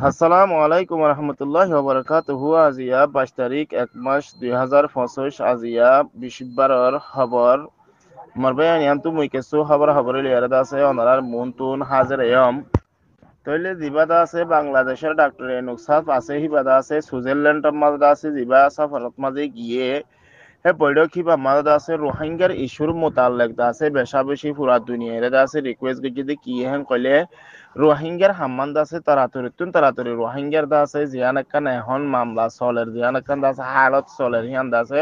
আসসালামু আলাইকুম রহমতুল্লাহি ওয়া বারাকাতুহু। আজিয়া 22 তারিখ 1 মাস 2025 আজিয়া বৃহস্পতিবারের খবর মারবায়ানি আনতু মুই কিছু খবর লিয়ারাদ আছে অনারার মুনতুন হাজির এয়ম তৈলে জিবাদা আছে বাংলাদেশের ডাক্তার এনুকসাফ আছে হিবাদা আছে সুইজারল্যান্ডের মাঝে আছে জিবা সফরত মাঝে গিয়ে হে বৈঠক হিবা মাঝে আছে রোহিঙ্গার ইস্যুর মোতালেক আছে বেশা বেশি পুরা দুনিয়ার আছে রিকোয়েস্ট যদি কি হেন কইলে রোহিঙ্গার হাম্মান আছে তাড়াতাড়ি রোহিঙ্গার আছে জিয়ান একখান এখন মামলা চলের জিয়ান একখান আছে হালত চলের হিয়ান আছে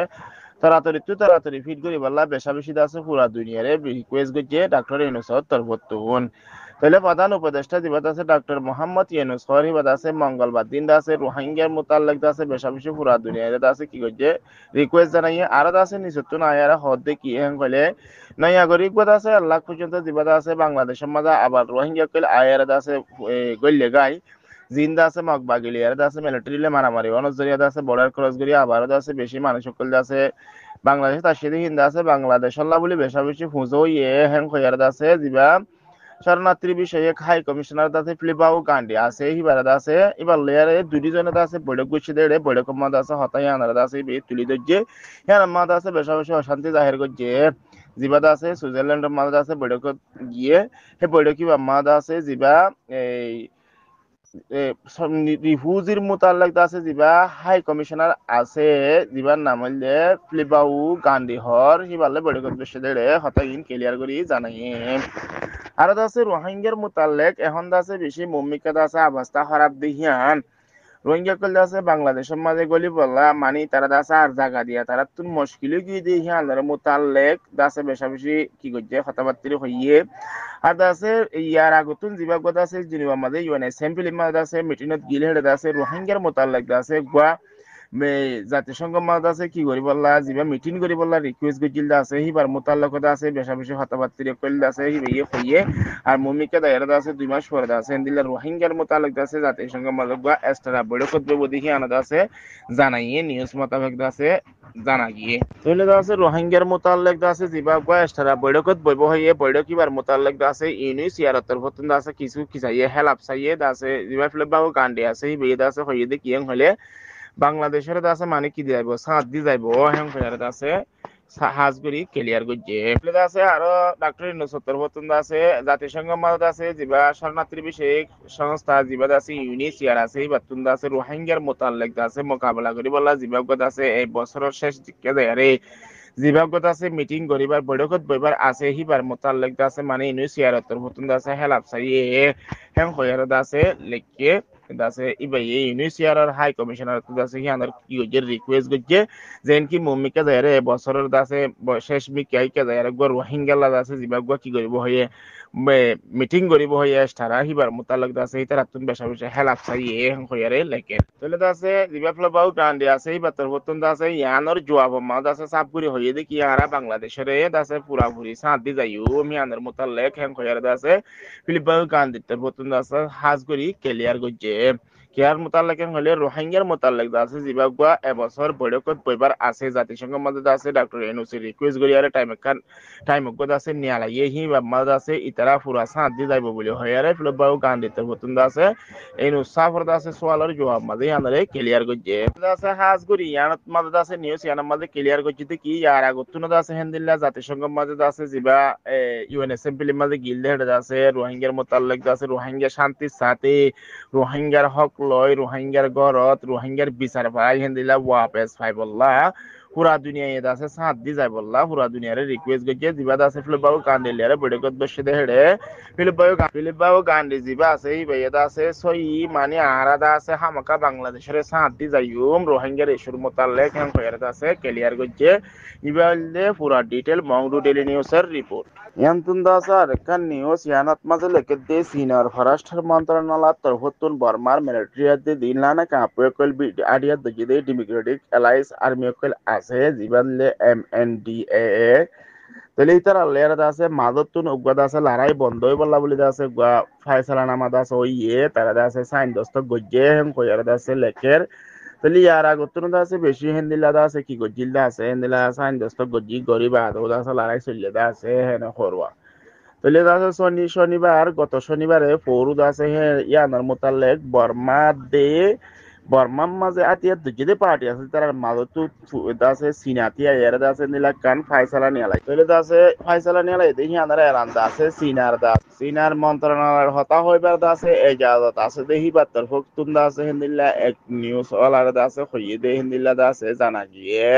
তাড়াতাড়ি ফিট করি বললা বেশা বেশি আছে পুরা দুনিয়ারে রিকোয়েস্ট গিয়ে ডাক্তার ইউনুসত তরবতুন তাহলে প্রধান উপদেষ্টা দিবাদ আছে ডাক্তার মোহাম্মদ ইউনুস হরিবাদ আছে মঙ্গলবার দিন আছে রোহিঙ্গার মোতালেক আছে বেশা বেশি পুরা দুনিয়ারে আছে কি করছে রিকোয়েস্ট জানাইয়ে আর আছে নিচতুন আয়ারা হদ কি হেন কইলে নাগরিক বাদ আছে লাখ পর্যন্ত দিবাদ আছে বাংলাদেশের মাঝে আবার রোহিঙ্গা কইলে আয়ারা আছে গল্লে গাই জিন্দা আছে মগবাগিলিয়ার আছে মিলিটারিলে মারামারি অনজরিয়া আছে বর্ডার ক্রস করি আবার আছে বেশি মানুষ সকল আছে বাংলাদেশ তার সাথে হিন্দা আছে বাংলাদেশ আল্লাহ বলে বেশা বেশি ফুজো ইয়ে হ্যাং খয়ার আছে দিবা শরণার্থী বিষয়ে হাই কমিশনার আছে ফিলিপাও গান্ধী আছে হিবার আছে এবার লেয়ারে দুইজনে আছে বৈঠক গুছি দেড়ে বৈঠক মাদ আছে হতাই আনার আছে তুলি ধরছে হ্যাঁ মাদ আছে বেশা বেশি অশান্তি জাহির করছে জিবাদ আছে সুইজারল্যান্ডের মাদ আছে বৈঠক গিয়ে সেই বৈঠকি মাদ আছে জিবা এই রিফিউজির মোতালেক আছে যিবা হাই কমিশনার আছে যিবার নাম হইলে ফিলিপাউ গান্ধী হর সিবালে বৈঠকত বসে দেড়ে হতাইন ক্লিয়ার করি জানাই আর আছে রোহিঙ্গার মোতালেক এখন আছে বেশি ভূমিকা আছে অবস্থা খারাপ দেখিয়ান রোহিঙ্গা কল আছে বাংলাদেশের মাঝে গলি বললা মানি তারা আছে আর জায়গা দিয়া তারা তুন মুশকিল গিয়ে দিয়ে আল্লাহর মোতালেক দাসে বেশা বেশি কি করছে কথাবার্তা হইয়ে আর আছে ইয়ার আগতুন জিবাগ আছে জিনিবা মাঝে ইউএন অ্যাসেম্বলি মাঝে আছে মিটিংত গিলে হেডে আছে রোহিঙ্গার মোতালেক আছে গোয়া জাতিসংঘ মাঝে আছে কি করি বললা জিবা মিটিং করি বললা রিকোয়েস্ট গিল আছে হিবার মোতালেকত আছে বেশা বেশি কথাবার্তা কইল আছে হিবিয়ে হইয়ে আর ভূমিকা দায়ের আছে 2 মাস পরে আছে এন্দিলা রোহিঙ্গার মোতালেক আছে জাতিসংঘ মাঝে গোয়া এক্সট্রা বৈঠকত দেখি আনাদ আছে জানাইয়ে নিউজ মোতাবেক আছে জানা গিয়ে তৈলে আছে রোহিঙ্গার মোতালেক আছে জিম্বাবুয়ে এক্সট্রা বৈঠকত বইব হইয়ে বৈঠক কিবার মোতালেক আছে ইউনিস ইয়ারতর ফতন আছে কিছু কিসাইয়ে হেলাপ চাইয়ে আছে জিম্বাবুয়ে গান্ডি আছে হিবিয়ে আছে হইয়ে দে কিয়ং হলে বাংলাদেশের আছে মানে কি যাইব সাত দি যাইব হেং ফেয়ার আছে হাজগুড়ি ক্লিয়ার করছে আছে আরো ডাক্তার নসত্তর ফতন আছে জাতিসংঘ মাদত আছে জিবা শরণার্থী বিষয়ক সংস্থা জিবাদ আছে ইউনিসিয়ার আছে বাতুন আছে রোহিঙ্গার মোতালেক আছে মোকাবেলা করি বলা জিবাগত আছে এই বছরের শেষ দিকে যায় আরে জিবাগত আছে মিটিং করিবার বৈঠকত বইবার আছে হিবার মোতালেক আছে মানে ইউনিসিয়ার ফতন আছে হেলাপ চাইয়ে হেং হইয়ার আছে লেখকে আছে ইবাই ইউনিসিয়ার হাই কমিশনার আছে হিয়ানার কি হচ্ছে রিকোয়েস্ট করছে যেন কি ভূমিকা যায় রে বছরের আছে শেষ মিকাই কে যায় একবার রোহিঙ্গালা আছে জিবাগুয়া কি করিব হয়ে মিটিং করিব হয়ে তারা হিবার মোতালেক আছে ইতার আতুন বেশা বেশা হেলাপ চাইয়ে হইয়ারে লেকে তাহলে আছে জিবা ফ্লবাউ গান্ডি আছে হিবার বর্তন আছে ইয়ানোর জবাব মাদ আছে সাবগুড়ি হইয়ে দেখি আরা বাংলাদেশের আছে পুরাপুরি সাত দি যাইও মিয়ানের মোতালেক হ্যাং হইয়ারে আছে ফিলিপাউ গান্ডিতে বর্তন আছে হাজগুড়ি ক্লিয়ার করছে কেয়ার মোতালেক হলে রোহিঙ্গার মোতালেক আছে জিবাগুয়া এবছর বৈঠকত বইবার আছে জাতিসংঘ মাঝে আছে ডাক্তার এনুসি রিকোয়েস্ট করি আর টাইম আছে নিয়ালাইয়ে হি মাঝে আছে ইতারা পুরা সাত দি যাইব বলে হয়ারে ফিলবাউ গান্ডিতে বতুন আছে এনু সাফর আছে সোয়ালের জবাব মাঝে আনারে ক্লিয়ার করছে আছে হাজগুড়ি ইয়ানত মাঝে আছে নিউজ ইয়ানার মাঝে ক্লিয়ার করছে কি ইয়ার আগতুন আছে হেন্দিল্লা জাতিসংঘ মাঝে আছে জিবা ইউএন অ্যাসেম্বলি মাঝে গিলদে হেডে আছে রোহিঙ্গার মোতালেক আছে রোহিঙ্গা শান্তির সাথে রোহিঙ্গার হক লয় রোহিঙ্গার গরত রোহিঙ্গার বিচার পাই হেন্দিলা ওয়াপেস পাই বললা পুরা দুনিয়া এটা আছে সাত দি যায় বললা পুরা দুনিয়ারে রিকোয়েস্ট গিয়ে জিবাদ আছে ফিলিপাও গান্ডিলিয়ারে বৈঠকত বসে দে হেডে ফিলিপাও গান্ডি জিবা আছে এই এটা আছে সই মানে আরাদা আছে হামাকা বাংলাদেশের সাত দি যাইম রোহিঙ্গার ইস্যুর মোতালেক হ্যাং কয়ারত আছে ক্লিয়ার গিয়ে ইবাইলে পুরা ডিটেল মংডু ডেইলি নিউজের রিপোর্ট ইয়ান্তুন দাসা আরেকখান নিউজ ইয়ানত মাঝে লেখে দে সিনিয়র ফরেস্টার মন্ত্রণালয় তরফতুন বর্মার মিলিটারিয়াতে দিনলানা কাপয়কল আডিয়াত দজিদে ডেমোক্রেটিক অ্যালায়েন্স আর্মিয়কল আছে জিবানলে এমএনডিএ তাহলে ইতার লেয়ার আছে মাদতুন উগবাদ আছে লড়াই বন্ধই বললা বলি আছে ফায়সালা নামাদ আছে ওই তারা আছে সাইন দস্ত গজ্জে হেম কয়ার আছে লেখের তাহলে ইয়ার আগতুন আছে বেশি হেন্দিলা আছে কি গজ্জিল আছে হেন্দিলা সাইন দস্ত গজ্জি গরিব আদৌ আছে লড়াই চলিয়ে আছে হেন খরওয়া তইলে আছে শনিবার গত শনিবারে ফৌরুদ আছে হে ইয়ানার মোতালেক বর্মার মাঝে আতিয়া দুজনে পার্টি আছে তার মাঝে তো আছে সিনাতিয়া এর আছে নীলা কান ফাইসালা নিয়ালাই তইলে আছে ফাইসালা নিয়ালাই দেখি আনার এলান্দা আছে সিনার মন্ত্রণালয়ের হতা হইবার আছে এজাজত আছে দেখি বাত্তর ফক্তুন আছে হিন্দিল্লা এক নিউজ ওয়ালার আছে হইয়ে দে হিন্দিল্লা আছে জানা গিয়ে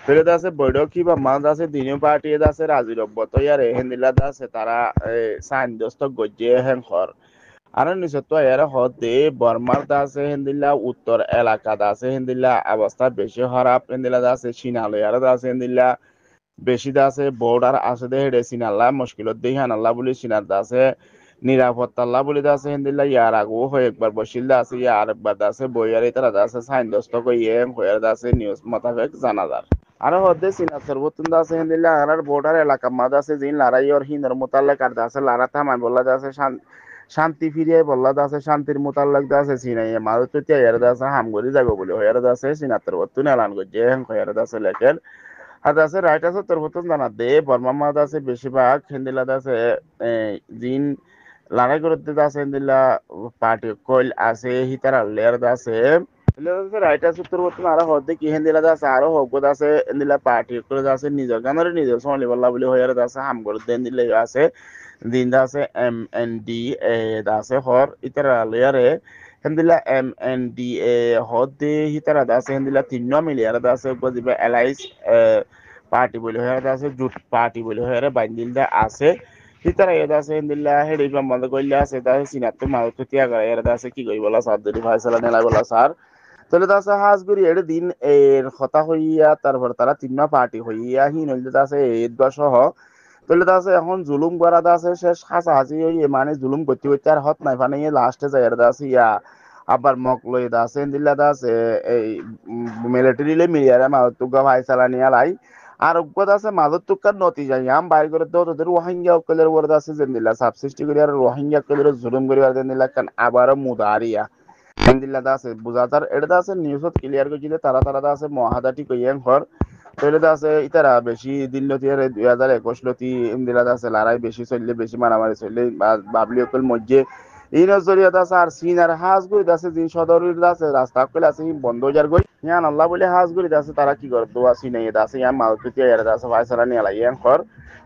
ফেরত আছে বৈঠকি বা মাঝ আছে দিনীয় পার্টি আছে রাজি রব্বত ইয়ারে হেন্দিলা আছে তারা সাইন দস্ত গজ্জে হেংখর আর নিশ্চয় তো এর হতে বর্মার আছে হেন্দিলা উত্তর এলাকা আছে হেন্দিলা অবস্থা বেশি খারাপ হেন্দিলা আছে সিনালয়ার আছে হেন্দিলা বেশি আছে বর্ডার আছে দে হেডে সিনাল্লা মুশকিলত দেহি আনাল্লা বলি সিনার আছে নিরাপত্তা বলি আছে হেন্দিলা ইয়ার আগু হয়ে একবার বসিল আছে ইয়ার একবার আছে বইয়ারি তারা আছে সাইন দস্ত কইয়ে হয়ে আছে নিউজ মোতাবেক জানা যায় আরো হদ্দে সিনা সর্বতুন আছে হিন্দিল্লা আর বর্ডার এলাকা মাদ আছে জিন লড়াই আর হিন্দর মোতাল্লাক আর আছে লড়া থামাই বললা আছে শান্তি ফিরিয়ে বললা আছে শান্তির মোতাল্লাক আছে সিনাই মাদ তো তিয়ার আছে হামগরি যাবে বলে হয়ার আছে সিনা সর্বতুন এলান গজে হন হয়ার আছে লেকের আর আছে রাইট আছে সর্বতুন জানা দে বর্মা মাদ আছে বেশিরভাগ হিন্দিলা আছে জিন লড়াই করতে আছে হিন্দিল্লা পার্টি কইল আছে হিতার লেয়ার আছে রাইট আছে তোর মতন আরো হদ্দে কি হেন্দিলা আছে আরো হকত আছে এন্দিলা পার্টি করে আছে নিজের গানের নিজের সোনালি বল্লা বলে হয়ে আছে হাম করে দেন দিলে আছে দিন আছে MND আছে হর ইতারা লেয়ারে হেন্দিলা MND হদ্দে হিতারা আছে হেন্দিলা তিন মিলিয়ার আছে গজিবা এলাইস পার্টি বলে হয়ে আছে জুট পার্টি বলে হয়ে বাইন্দিলদা আছে হিতারা এদা আছে হেন্দিলা হেডি বন্ধ করলে আছে তাহলে সিনাতে মাউথ তিয়া করে এরা আছে কি কই বলা সার যদি ফাইসালা নেলা বলা সার তাহলে তাছে হাজগুড়ি এর দিন এর হতা হইয়া তারপর তারা তিনটা পার্টি হইয়া হি নইলে তাছে এর সহ তাহলে তাছে এখন জুলুম করা আছে শেষ হাসাহাসি হইয়ে মানে জুলুম করতে করতে আর হত নাই ফানে লাস্টে যায় এর আছে ইয়া আবার মক লই আছে দিল্লা আছে এই মিলিটারি লে মিলিয়ারে মাতুগা ভাই চালানি আলাই আর উগ্গত আছে মাজত তুকার নতি যাই আম বাইর করে দাও তোদের রোহিঙ্গা অকলের ওরদ আছে জেন্দিল্লা সাবসিস্টি করে আর রোহিঙ্গা অকলের জুলুম করে আর জেন্দিল্লা কান আবারও মুদারিয়া আলহামদুলিল্লাহ আছে বুঝাতার এটা আছে নিউজত ক্লিয়ার করছিল তারা আছে মহাদাটি কইয়েন ঘর তৈলে আছে ইতারা বেশি দিন লতি আর 2021 লতি ইমদিলা আছে লড়াই বেশি চললে বেশি মারামারি চললে বাবলি অকল মধ্যে এই নজরিয়াত আছে আর সিন আর হাজ গই আছে জিন সদরের আছে রাস্তা কইলে আছে বন্ধ যার গই ইয়ান আল্লাহ বলে হাজ গই আছে তারা কি করে দোয়া সিনাই আছে ইয়ান মাউতুতি এর আছে ফায়সালা নিয়া লাইয়ান ঘর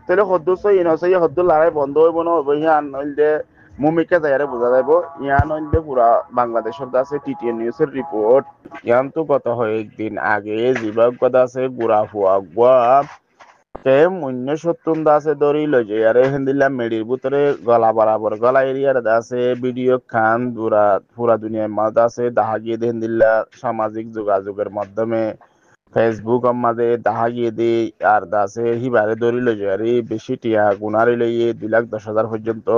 তৈলে হদ্দুস ইনসই হদ্দুল লড়াই বন্ধ হইব না হইব ইয়ান নইলে মুমিকে যাইরে বোঝা যাইব ইয়ান হইলে পুরা বাংলাদেশের আছে TTN নিউজের রিপোর্ট ইয়ান তো গত কয়েকদিন আগে জিবাগ কথা আছে গুড়া ফুয়া গুয়া কে মুন্য সত্তুন আছে দড়ি লই যে আরে হিন্দিলা মেডির ভিতরে গলা বরাবর গলা এরিয়ার আছে ভিডিও খান পুরা দুনিয়ার মধ্যে আছে দাহা গিয়ে হিন্দিলা সামাজিক যোগাযোগের মাধ্যমে ফেসবুক আমাদের দাহা গিয়ে দে আর দাসে হিবারে দড়ি লই যে আরে বেশি টিয়া গুনারে লইয়ে 2,10,000 পর্যন্ত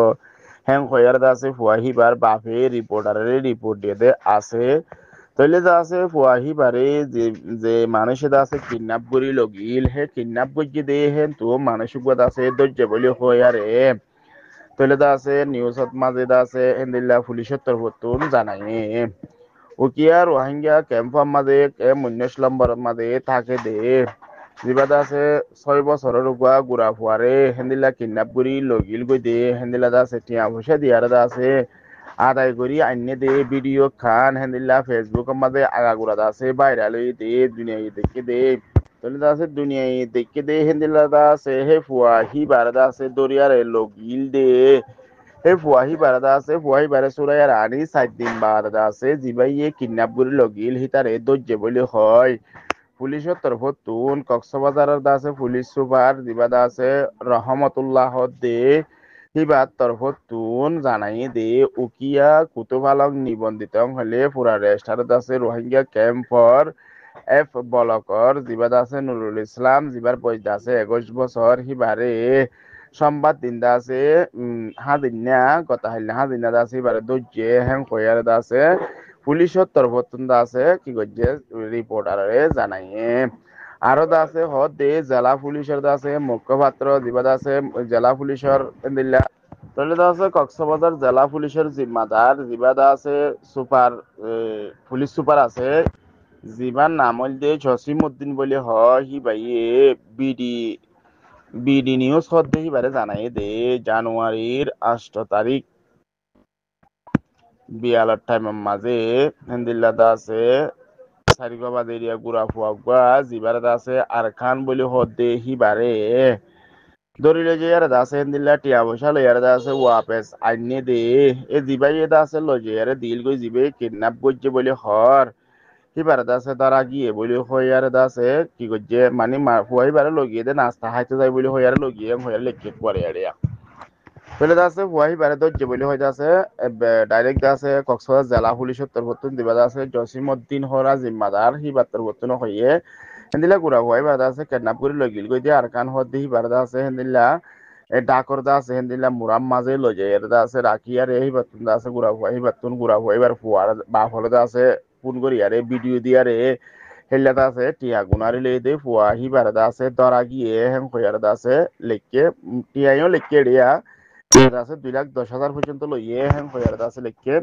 হ্যাং হয়ার আছে ফুয়াহিবার বাপে রিপোর্টারের রিপোর্ট দিয়ে দে আছে তইলে যা আছে ফুয়াহিবারে যে যে মানুষের আছে কিডন্যাপ করি লগিল হে কিডন্যাপ করছি দে হেন তো মানসিক আছে ধৈর্য বলি হয়ারে তইলে যা আছে নিউজত মাঝে দা আছে এন্দিল্লা পুলিশের তরফতুন জানাই উকিয়া রোহিঙ্গা ক্যাম্পের মাঝে মুন্নেশ লম্বর মাঝে থাকে দে জিবাদা আছে 6 বছরের গুড়া ফুয়ারে হেন্দিলা কিডন্যাপ করি লগিল গই দে হেন্দিলা দা আছে টিয়া পয়সা দিয়ার দা আছে আদায় করি আইনে দে ভিডিও খান হেন্দিলা ফেসবুকের মাঝে আগাগুড়া দা আছে ভাইরাল হই দে দুনিয়া দেখে দে তাহলে দা আছে দুনিয়া দেখে দে হেন্দিলা দা আছে হে ফুয়া হি বারদা আছে দরিয়ারে লগিল দে হে ফুয়াহি বারাদা আছে ফুয়াহি বারে সুরাই আর আনি 7 দিন বারাদা আছে জিবাইয়ে কিডন্যাপ করি লগিল হিতারে দজ্জে বলে হয় পুলিশের তরফত তুন কক্সবাজারের দা আছে পুলিশ সুপার দিবাদা আছে রহমতুল্লাহ দে হিবার তরফত তুন জানাই দে উকিয়া কুতুবালক নিবন্ধিত হলে পুরা রেস্টার আছে রোহিঙ্গা ক্যাম্পর ব্লকর জিবাদ আছে নুরুল ইসলাম জিবার বয়স আছে 21 বছর হিবারে সংবাদ দিনদা আছে হাদিনা গতা হাইলে হাদিনা আছে এবারে দজ্জে হ্যাং কয়ার দা আছে পুলিশের তরফতুন দা আছে কি করছে রিপোর্টারে জানাইয়ে আরো দা আছে হদ দে জেলা পুলিশের দা আছে মুখপাত্র দিবাদ আছে জেলা পুলিশের দিল্লা তাহলে দা আছে কক্সবাজার জেলা পুলিশের জিম্মাদার জিবাদা আছে সুপার পুলিশ সুপার আছে জিবার নাম হল দে জসিম উদ্দিন বলে হয় হি ভাইয়ে বিডি বিডি নিউজ হদ্দে হিবারে জানাই দে জানুয়ারির 8 তারিখ বিয়ালার টাইমের মাঝে হেন্দিল্লাদা আছে সারিবাবাদ এরিয়া গুড়া ফুয়া জিবারে আছে আরখান বলে হদ্দে হিবারে দরিলে যে ইয়ারে আছে হেন্দিল্লা টিয়া পয়সা লই ইয়ারে আছে ওয়াপেস আইনে দে এ জিবাই এটা আছে লজে ইয়ারে দিল গই জিবে কিডন্যাপ করছে বলে হর হিবারে আছে তারা গিয়ে বলে হইয়ারে আছে কি করছে মানে হুয়াইবারে লগিয়ে দে নাস্তা হাইতে যাই বলে হইয়ারে লগিয়ে হইয়ারে লেখকে পরে আড়িয়া বলে আছে হুয়াইবারে দজ্জে বলে হইতে আছে ডাইরেক্ট আছে কক্সবাজার জেলা পুলিশের তরফতুন দিবা আছে জসিমউদ্দিন হরা জিম্মাদার হিবার তরফতুন হইয়ে হেন্দিলা গুড়া হুয়াইবারে আছে কিডন্যাপ করে লগিল গই দিয়ে আরকান হদ দি হিবারে আছে হেন্দিলা ডাকর দা আছে হেন্দিলা মুরাম মাঝে লজে এর দা আছে রাখি আর এই বাতুন দা আছে গুড়া হুয়াইবার ফুয়ার বা হলে দা আছে ফোন করি আরে ভিডিও দিয়ারে হেল্লাদা আছে টিয়া গুনারি লই দে ফুয়া হিবারদা আছে দরা গিয়ে হেম কইয়ারদা আছে লেখকে টিয়াইও লেখকে রিয়া আছে 2,10,000 পর্যন্ত লইয়ে হেম কইয়ারদা আছে লেখকে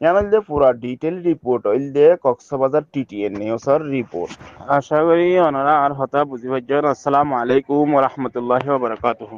ইয়ানাল দে পুরা ডিটেইল রিপোর্ট হইল দে কক্সবাজার টিটিএন নিউজের রিপোর্ট আশা করি ওনারা আর হতা বুঝি পাইছেন। আসসালামু আলাইকুম ওয়া রাহমাতুল্লাহি ওয়া বারাকাতুহু।